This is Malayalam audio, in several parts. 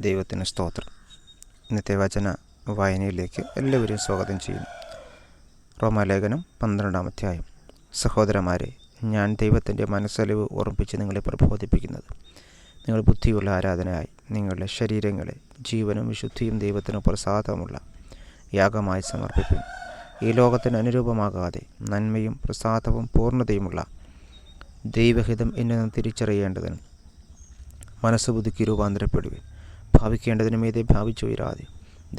ദൈവത്തിന് സ്തോത്രം. ഇന്നത്തെ വചന വായനയിലേക്ക് എല്ലാവരെയും സ്വാഗതം ചെയ്യുന്നു. റോമാലേഖനം 12-ാം അധ്യായം. സഹോദരന്മാരെ, ഞാൻ ദൈവത്തിൻ്റെ മനസ്സലിവ് ഓർമ്മിപ്പിച്ച് നിങ്ങളെ പ്രബോധിപ്പിക്കുന്നത്, നിങ്ങൾ ബുദ്ധിയുള്ള ആരാധനയായി നിങ്ങളുടെ ശരീരങ്ങളെ ജീവനും വിശുദ്ധിയും ദൈവത്തിന് പ്രസാദമുള്ള യാഗമായി സമർപ്പിക്കും. ഈ ലോകത്തിന് അനുരൂപമാകാതെ നന്മയും പ്രസാദവും പൂർണ്ണതയുമുള്ള ദൈവഹിതം എന്നു തിരിച്ചറിയേണ്ടതിനും മനസ്സുബുദ്ധിക്ക് രൂപാന്തരപ്പെടുവിൻ. ഭാവിക്കേണ്ടതിനു മീതെ ഭാവിച്ചുയരാതെ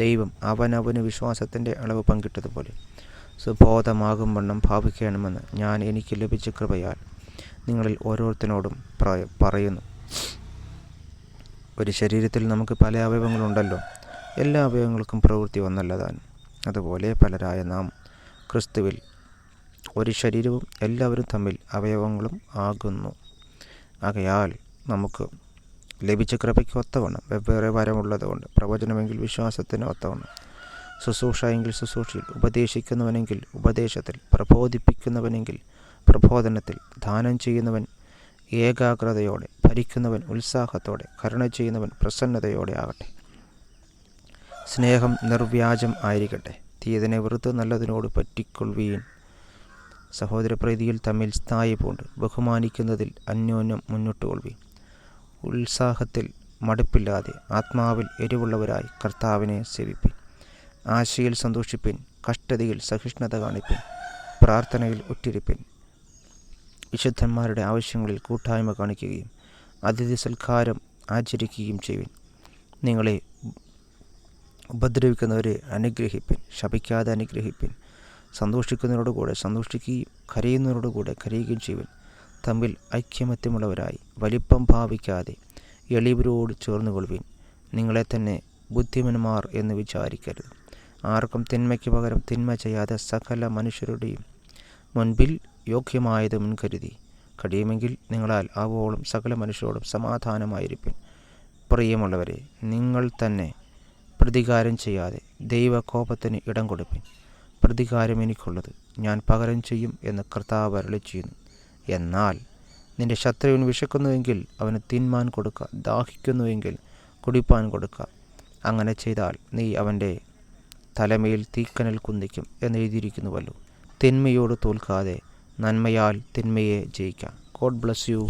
ദൈവം അവനവന് വിശ്വാസത്തിൻ്റെ അളവ് പങ്കിട്ടതുപോലെ സുബോധമാകും വണ്ണം ഭാവിക്കണമെന്ന് ഞാൻ എനിക്ക് ലഭിച്ച കൃപയാൽ നിങ്ങളിൽ ഓരോരുത്തരോടും പറയുന്നു. ഒരു ശരീരത്തിൽ നമുക്ക് പല അവയവങ്ങളുണ്ടല്ലോ, എല്ലാ അവയവങ്ങൾക്കും പ്രവൃത്തി ഒന്നല്ലതാൻ. അതുപോലെ പലരായ നാം ക്രിസ്തുവിൽ ഒരു ശരീരവും എല്ലാവരും തമ്മിൽ അവയവങ്ങളും ആകുന്നു. ആകയാൽ നമുക്ക് ലഭിച്ച കൃപയ്ക്ക് ഒത്തവണ്ണം വെവ്വേറെ വരമുള്ളതുകൊണ്ട് പ്രവചനമെങ്കിൽ വിശ്വാസത്തിന് ഒത്തവണ്ണം, ശുശ്രൂഷ എങ്കിൽ ശുശ്രൂഷയിൽ, ഉപദേശിക്കുന്നവനെങ്കിൽ ഉപദേശത്തിൽ, പ്രബോധിപ്പിക്കുന്നവനെങ്കിൽ പ്രബോധനത്തിൽ, ദാനം ചെയ്യുന്നവൻ ഏകാഗ്രതയോടെ, ഭരിക്കുന്നവൻ ഉത്സാഹത്തോടെ, കരുണ ചെയ്യുന്നവൻ പ്രസന്നതയോടെ ആകട്ടെ. സ്നേഹം നിർവ്യാജം ആയിരിക്കട്ടെ. തീയതിനെ വെറുത്ത് നല്ലതിനോട് പറ്റിക്കൊള്ളുവീൻ. സഹോദരപ്രീതിയിൽ തമ്മിൽ സ്ഥായി പൂണ്ട് ബഹുമാനിക്കുന്നതിൽ അന്യോന്യം മുന്നോട്ട് കൊള്ളുവീൻ. ഉത്സാഹത്തിൽ മടുപ്പില്ലാതെ ആത്മാവിൽ എരിവുള്ളവരായി കർത്താവിനെ സേവിപ്പിൻ. ആശയിൽ സന്തോഷിപ്പിൻ, കഷ്ടതയിൽ സഹിഷ്ണുത കാണിപ്പിൻ, പ്രാർത്ഥനയിൽ ഉറ്റിരിപ്പിൻ. വിശുദ്ധന്മാരുടെ ആവശ്യങ്ങളിൽ കൂട്ടായ്മ കാണിക്കുകയും അതിഥി സൽക്കാരം ആചരിക്കുകയും ചെയ്യുവിൻ. നിങ്ങളെ ഉപദ്രവിക്കുന്നവരെ അനുഗ്രഹിപ്പിൻ, ശപിക്കാതെ അനുഗ്രഹിപ്പിൻ. സന്തോഷിക്കുന്നവരോടുകൂടെ സന്തോഷിക്കുകയും കരയുന്നവരോടുകൂടെ കരയുകയും ചെയ്യുവിൻ. തമ്മിൽ ഐക്യമത്യമുള്ളവരായി വലിപ്പം ഭാവിക്കാതെ എളിയവരോട് ചേർന്നുകൊള്ളുവിൻ. നിങ്ങളെ തന്നെ ബുദ്ധിമാന്മാർ എന്ന് വിചാരിക്കരുത്. ആർക്കും തിന്മയ്ക്ക് പകരം തിന്മ ചെയ്യാതെ സകല മനുഷ്യരുടെയും മുൻപിൽ യോഗ്യമായത് മുൻകരുതി കഴിയുമെങ്കിൽ നിങ്ങളാൽ ആവോളം സകല മനുഷ്യരോടും സമാധാനമായിരിപ്പിൻ. പ്രിയമുള്ളവരെ, നിങ്ങൾ തന്നെ പ്രതികാരം ചെയ്യാതെ ദൈവകോപത്തിന് ഇടം കൊടുപ്പിൻ. പ്രതികാരം എനിക്കുള്ളത്, ഞാൻ പകരം ചെയ്യും എന്ന് കർത്താവ് അരുളിച്ചെയ്യുന്നു. എന്നാൽ നിന്റെ ശത്രുവിന് വിശക്കുന്നുവെങ്കിൽ അവന് തിന്മാൻ കൊടുക്കുക, ദാഹിക്കുന്നുവെങ്കിൽ കുടിപ്പാൻ കൊടുക്കുക. അങ്ങനെ ചെയ്താൽ നീ അവൻ്റെ തലമേൽ തീക്കനൽ കുന്നിക്കും എന്നെഴുതിയിരിക്കുന്നുവല്ലോ. തിന്മയോട് തോൽക്കാതെ നന്മയാൽ തിന്മയെ ജയിക്കാം. God bless you.